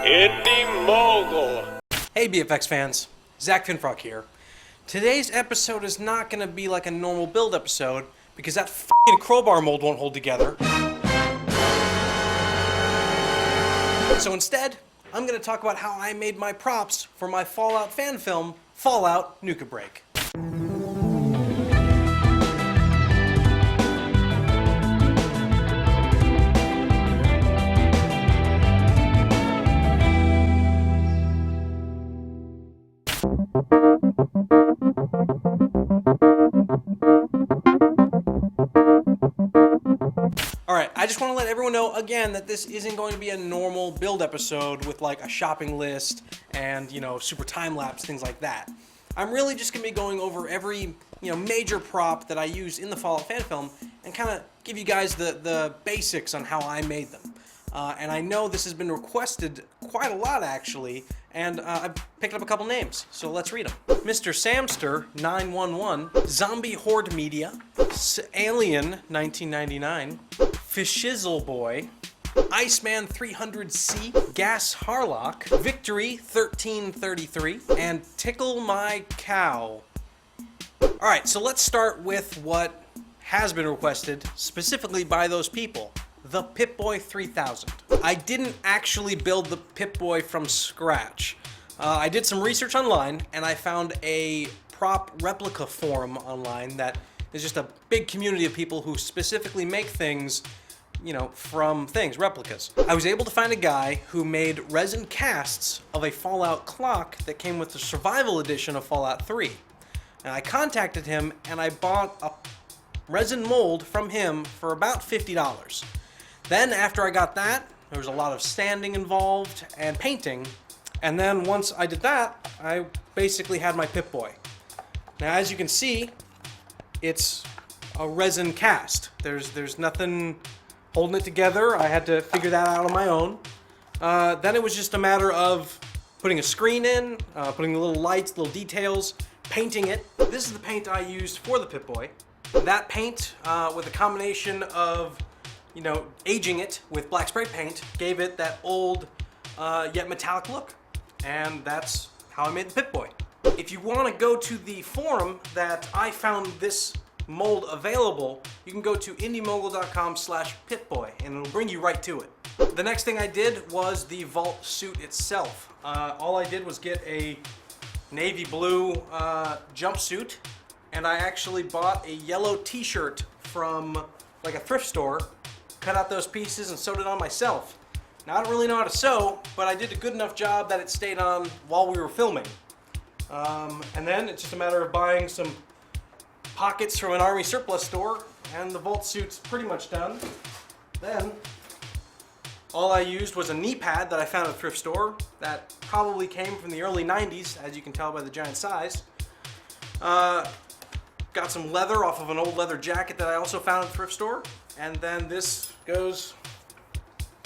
Indie Mogul. Hey BFX fans, Zack here. Today's episode is not going to be like a normal build episode because that f***ing crowbar mold won't hold together. So instead, I'm going to talk about how I made my props for my Fallout fan film, Fallout Nuka Break. Alright, I just want to let everyone know again that this isn't going to be a normal build episode with like a shopping list and, super time-lapse, things like that. I'm really just going to be going over every, major prop that I use in the Fallout fan film and kind of give you guys the basics on how I made them. And I know this has been requested quite a lot actually, and I've picked up a couple names, so let's read them. Mr. Samster 911, Zombie Horde Media, Alien 1999, Fishizzle Boy, Iceman 300C, Gas Harlock, Victory 1333, and Tickle My Cow. Alright, so let's start with what has been requested specifically by those people. The Pip-Boy 3000. I didn't actually build the Pip-Boy from scratch. I did some research online and I found a prop replica forum online that is just a big community of people who specifically make things, from things, replicas. I was able to find a guy who made resin casts of a Fallout clock that came with the survival edition of Fallout 3. And I contacted him and I bought a resin mold from him for about $50. Then after I got that, there was a lot of sanding involved and painting. And then once I did that, I basically had my Pip-Boy. Now as you can see, it's a resin cast. There's nothing holding it together. I had to figure that out on my own. Then it was just a matter of putting a screen in, putting the little lights, little details, painting it. This is the paint I used for the Pip-Boy. That paint, with a combination of aging it with black spray paint, gave it that old yet metallic look. And that's how I made the Pip-Boy. If you want to go to the forum that I found this mold available, you can go to indiemogul.com/Pip-Boy and it'll bring you right to it. The next thing I did was the vault suit itself. All I did was get a navy blue jumpsuit, and I actually bought a yellow t-shirt from like a thrift store, cut out those pieces and sewed it on myself. Now I don't really know how to sew, but I did a good enough job that it stayed on while we were filming. And then it's just a matter of buying some pockets from an army surplus store, and the vault suit's pretty much done. Then all I used was a knee pad that I found at a thrift store that probably came from the early 90s, as you can tell by the giant size. Got some leather off of an old leather jacket that I also found at a thrift store, and then this goes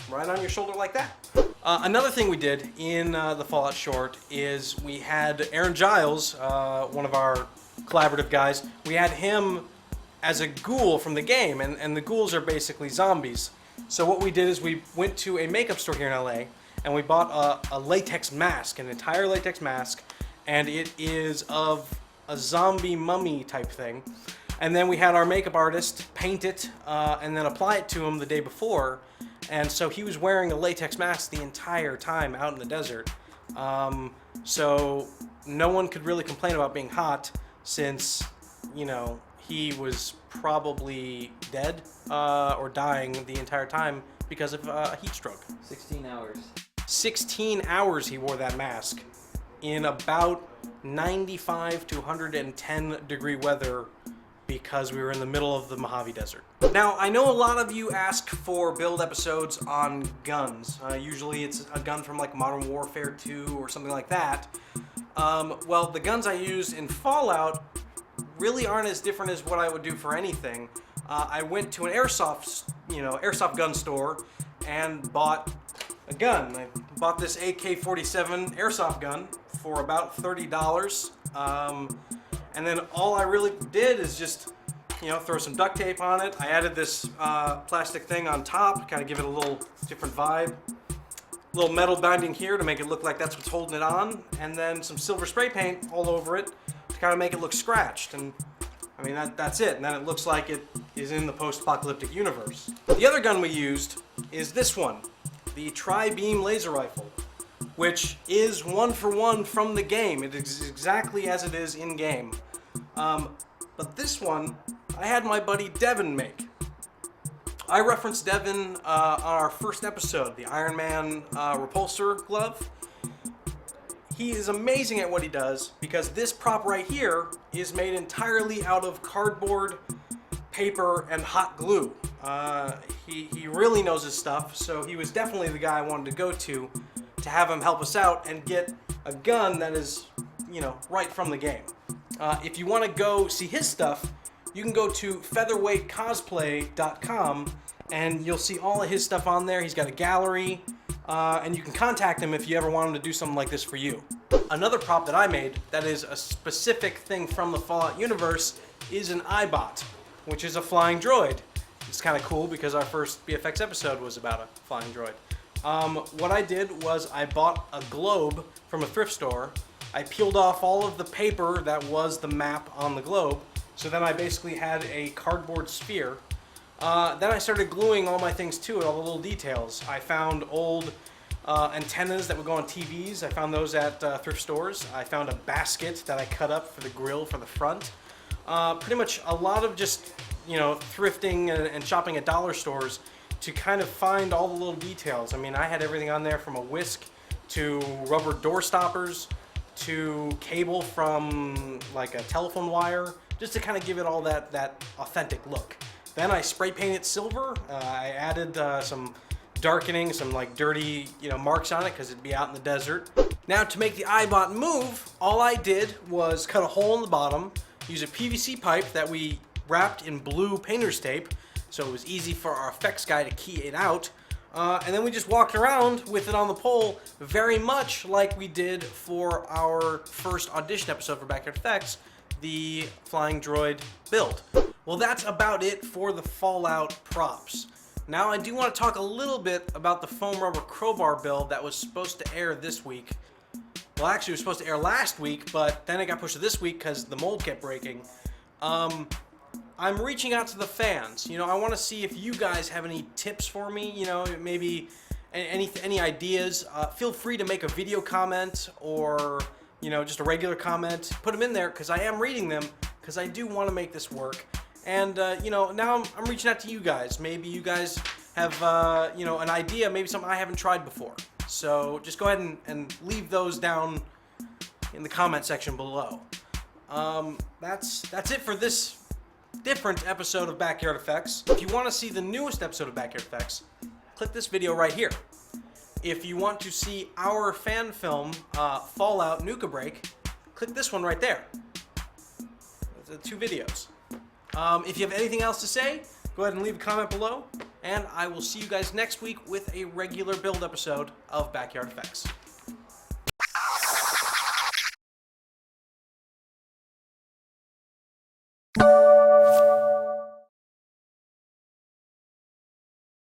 right on your shoulder like that. Another thing we did in the Fallout short is we had Aaron Giles, one of our collaborative guys, we had him as a ghoul from the game, and the ghouls are basically zombies. So what we did is we went to a makeup store here in LA and we bought a latex mask, an entire latex mask, and it is of a zombie mummy type thing. And then we had our makeup artist paint it and then apply it to him the day before. And so he was wearing a latex mask the entire time out in the desert. So no one could really complain about being hot since, he was probably dead or dying the entire time because of a heat stroke. 16 hours. 16 hours he wore that mask in about 95 to 110 degree weather because we were in the middle of the Mojave Desert. Now, I know a lot of you ask for build episodes on guns. Usually it's a gun from like Modern Warfare 2 or something like that. Well, the guns I use in Fallout really aren't as different as what I would do for anything. I went to an airsoft gun store and bought a gun. I bought this AK-47 airsoft gun for about $30. And then all I really did is just, throw some duct tape on it. I added this plastic thing on top, kind of give it a little different vibe. Little metal binding here to make it look like that's what's holding it on, and then some silver spray paint all over it to kind of make it look scratched. And I mean, that's it. And then it looks like it is in the post-apocalyptic universe. The other gun we used is this one, the Tri-Beam Laser Rifle, which is one for one from the game. It is exactly as it is in-game. But this one, I had my buddy Devin make. I referenced Devin on our first episode, the Iron Man repulsor glove. He is amazing at what he does because this prop right here is made entirely out of cardboard, paper, and hot glue. He really knows his stuff, so he was definitely the guy I wanted to go to have him help us out and get a gun that is, you know, right from the game. If you want to go see his stuff, you can go to featherweightcosplay.com and you'll see all of his stuff on there. He's got a gallery, and you can contact him if you ever want him to do something like this for you. Another prop that I made that is a specific thing from the Fallout universe is an iBot, which is a flying droid. It's kind of cool because our first BFX episode was about a flying droid. What I did was I bought a globe from a thrift store. I peeled off all of the paper that was the map on the globe. So then I basically had a cardboard sphere. Then I started gluing all my things to it, all the little details. I found old antennas that would go on TVs. I found those at thrift stores. I found a basket that I cut up for the grill for the front. Pretty much a lot of just, you know, thrifting and shopping at dollar stores to kind of find all the little details. I mean, I had everything on there from a whisk to rubber door stoppers to cable from like a telephone wire, just to kind of give it all that authentic look. Then I spray painted silver. I added some darkening, some like dirty, you know, marks on it because it'd be out in the desert. Now to make the iBot move, all I did was cut a hole in the bottom, use a PVC pipe that we wrapped in blue painter's tape, so it was easy for our effects guy to key it out. And then we just walked around with it on the pole, very much like we did for our first audition episode for Backyard Effects, the flying droid build. Well, that's about it for the Fallout props. Now I do want to talk a little bit about the foam rubber crowbar build that was supposed to air this week. Well, actually it was supposed to air last week, but then it got pushed to this week because the mold kept breaking. I'm reaching out to the fans. You know, I want to see if you guys have any tips for me, you know, maybe any ideas. Feel free to make a video comment or, you know, just a regular comment. Put them in there because I am reading them because I do want to make this work. And, you know, now I'm reaching out to you guys. Maybe you guys have, you know, an idea, maybe something I haven't tried before. So just go ahead and leave those down in the comment section below. That's it for this different episode of Backyard Effects. If you want to see the newest episode of Backyard Effects, click this video right here. If you want to see our fan film, Fallout Nuka Break, click this one right there. The 2 videos. If you have anything else to say, go ahead and leave a comment below, and I will see you guys next week with a regular build episode of Backyard Effects.